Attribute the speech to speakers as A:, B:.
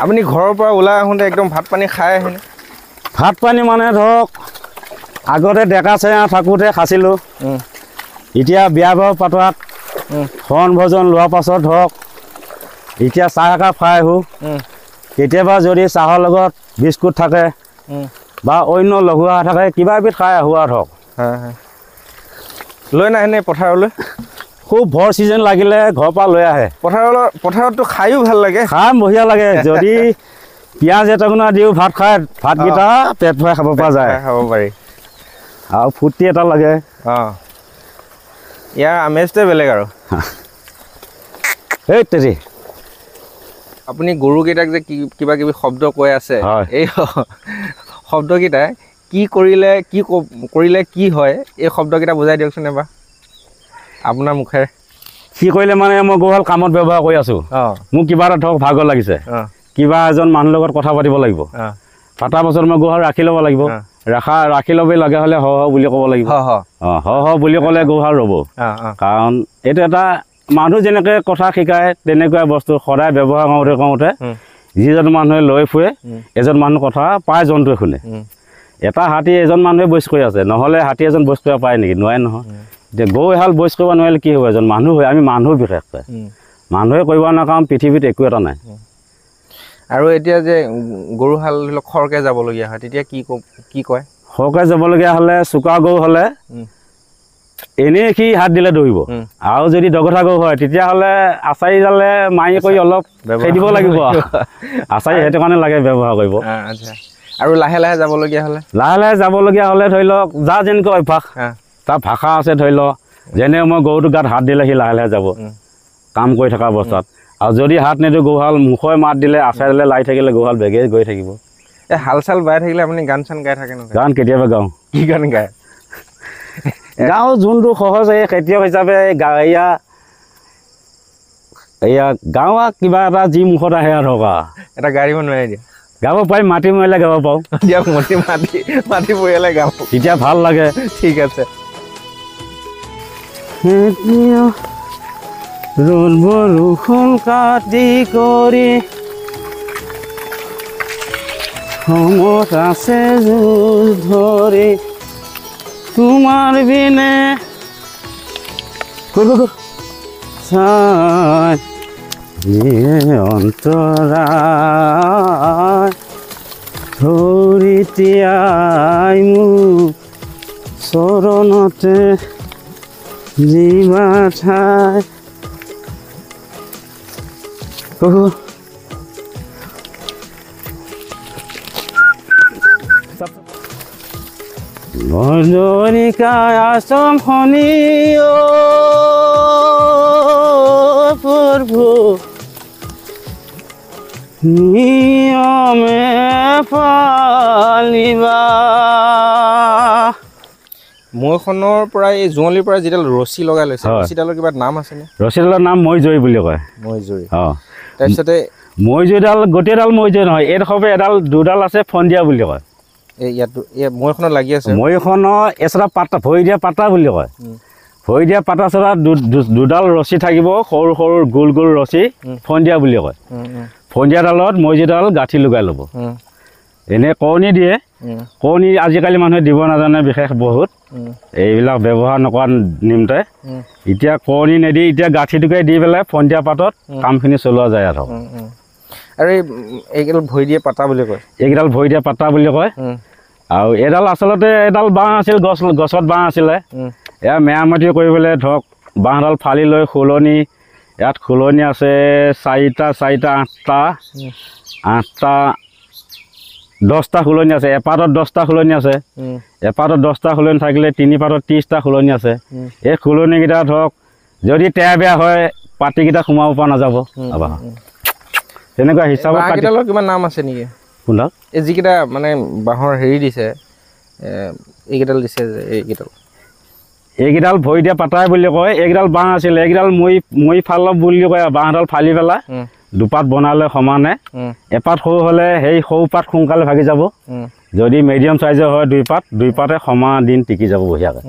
A: আপুনি ঘৰৰ পৰা ওলাই আহোঁতে একদম ভাত পানী খাই আহেনে?
B: ভাত পানী মানে ধৰক আগতে ডেকা চেঙা থাকোঁতে খাইছিলোঁ। এতিয়া বিয়া বাৰু পাতাত শৰণ ভোজন লোৱাৰ পাছত ধৰক এতিয়া চাহ একাপ খাই আহোঁ। কেতিয়াবা যদি চাহৰ লগত বিস্কুট থাকে বা অন্য লঘু আহাৰ থাকে কিবা এবিধ খাই আহোঁ আৰু ধৰক।
A: লৈ নাহেনে পথাৰলৈ?
B: খুব ভৰ ছিজন লাগিলে ঘৰৰ পৰা লৈ আহে।
A: পথাৰততো খায়ো ভাল লাগে।
B: খাই বঢ়িয়া লাগে। যদি পিঁয়াজ এটকুনা দিওঁ ভাত খাই ভাতকেইটা পেট ভৰাই খাব পৰা যায়।
A: খাব পাৰি
B: আৰু ফূৰ্তি এটা লাগে।
A: ইয়াৰ আমেজটোৱে বেলেগ আৰু।
B: এই তেৰি
A: আপুনি গৰুকেইটাক যে কিবা কিবি শব্দ কৈ আছে, এই শব্দকেইটাই কি কৰিলে কি হয় এই শব্দকেইটা বুজাই দিয়কচোন এবাৰ আপোনাৰ মুখেৰে।
B: কি কৰিলে মানে মই গৰুহাল কামত ব্যৱহাৰ কৰি আছোঁ। মোক কিবা এটা ধৰক ভাগৰ লাগিছে, কিবা এজন মানুহৰ লগত কথা পাতিব লাগিব, পতাৰ পাছত মই গৰুহাল ৰাখি ল'ব লাগিব। ৰাখি ল'বই লাগে হ'লে হ বুলি ক'ব লাগিব। হ বুলি ক'লে গৰুহাল ৰ'ব। কাৰণ এইটো এটা মানুহ যেনেকৈ কথা শিকায় তেনেকুৱা বস্তু সদায় ব্যৱহাৰ কৰোঁতে যিজন মানুহে লৈ ফুৰে এজন মানুহ কথা প্ৰায় জন্তুৱে শুনে। এটা হাতী এজন মানুহে বইচ কৰি আছে, নহ'লে হাতী এজন বইচ কৰিব পাৰে নেকি? নোৱাৰে নহয়। এতিয়া গৰু এহাল বইচ কৰিব নোৱাৰিলে কি হ'ব? এজন মানুহ হয়, আমি মানুহ বিশেষকৈ মানুহে কৰিব নোৱাৰা কাম পৃথিৱীত একো এটা নাই।
A: আৰু এতিয়া যে গৰুহাল ধৰি লওক খৰকৈ যাবলগীয়া হয় তেতিয়া কি কয়?
B: সৰহকৈ যাবলগীয়া হ'লে চোকা গৰু হ'লে এনেই সি হাত দিলে দৌৰিব। আৰু যদি দগঠা গৰু হয় তেতিয়াহ'লে আচাৰিডালে মাৰি কৰি অলপ খেদিব লাগিব। আচাৰি সেইটো কাৰণে লাগে ব্যৱহাৰ কৰিব।
A: আৰু লাহে লাহে যাবলগীয়া
B: হ'লে ধৰি লওক যা যেনেকৈ অভ্যাস তাৰ ভাষা আছে। ধৰি লওক যেনে মই গৰুটো গাত হাত দিলে সি লাহে লাহে যাব কাম কৰি থকা অৱস্থাত। আৰু যদি হাত নিদিওঁ গৰুহাল মুখৰে মাত দিলে আচাৰিডালে লাই থাকিলে গৰুহাল বেগে গৈ থাকিব।
A: এই হাল চাল বাই থাকিলে আপুনি গান চান গাই থাকে নহয়?
B: গান কেতিয়াবা গাওঁ।
A: কি গান গায়?
B: গাঁও যোনটো সহজ এই খেতিয়ক হিচাপে এয়া গাঁও কিবা এটা যি মুখত আহে আৰু ধৰক
A: এটা গাই দিব নোৱাৰে দিয়া?
B: গাব পাৰিম, মাটি মৰিলে গাব পাৰোঁ।
A: দিয়ক মাটি পৰিয়ালে গাব,
B: তেতিয়া ভাল লাগে।
A: ঠিক আছে।
B: ৰ'দ বৰষুণ কাটি কৰি সমত আছে জোৰ ধৰি তোমাৰ বিনে চাই অন্তৰাই ধৰি তিয়াই মোৰ চৰণতে জীৱা ঠাই। বজৰিকাই আচম শনি প্ৰভু নিয়মে পালিবা।
A: মৈখনৰ পৰা এই জুঁৱলিৰ পৰা যিডাল ৰছী লগাই লৈছে ৰছীডালৰ কিবা নাম আছেনে?
B: ৰছীডালৰ নাম মৈজৰী বুলি কয়।
A: মৈজৰী। তাৰপিছতে
B: মৈজৰীডাল গোটেইডাল মৈজৰী নহয়, এইডোখৰ দুডাল আছে ফন্দিয়া বুলি কয়।
A: মৈখনত লাগি আছে
B: মৈখনৰ এচটা পাতা ভৰি দিয়া পাতা বুলি কয়। ভৰি দিয়া পাতা চটা দুডাল ৰছী থাকিব, সৰু সৰু গোল গোল ৰছী, ফন্দিয়া বুলি কয়। ফন্দিয়াডালত মৈজৰীডাল গাঁঠি লগাই ল'ব। এনেই কৰণী দিয়ে, কৰণী আজিকালি মানুহে দিব নাজানে বিশেষ বহুত, এইবিলাক ব্যৱহাৰ নকৰা নিমতে। এতিয়া কৰণী নিদি এতিয়া গাঁঠিটোকে দি পেলাই ফন্দিয়া পাতত কামখিনি চলোৱা যায় আৰু।
A: আৰু এইকেইডাল ভৰি দিয়া পাতা বুলি কয়?
B: এইকেইডাল ভৰি দিয়া পাতা বুলি কয়। আৰু এইডাল আচলতে এডাল বাঁহ আছিল, গছত বাঁহ আছিলে। এয়া মেৰামতি কৰিবলৈ ধৰক বাঁহডাল ফালি লৈ খুলনি, ইয়াত খুলনি আছে চাৰিটা 10টা খুলনি আছে। এপাতত 10টা খুলনি আছে। এপাতত 10টা খুলনি থাকিলে 3 পাতত 30টা খুলনি আছে। এই খুলনিকেইটা ধৰক যদি তেয়া বেয়া হয় পাতিকেইটা সোমাব পৰা নাযাব। তেনেকুৱা হিচাপত
A: বাঁহকেইডালৰ কিবা নাম আছে নেকি?
B: শুনক
A: এই যিকেইটা মানে বাঁহৰ হেৰি দিছে, এইকেইডাল দিছে যে
B: এইকেইডাল ভৰি দিয়া পাতাই বুলি কয়। এইকেইডাল বাঁহ আছিলে, এইকেইডাল মই ফালক বুলি কয়। বাঁহডাল ফালি পেলাই দুপাত বনালে সমানে, এপাত সৰু হ'লে সেই সৰু পাত সোনকালে ভাগি যাব। যদি মিডিয়াম চাইজৰ হয় দুই পাতে সমান দিন টিকি যাব বঢ়িয়াকৈ।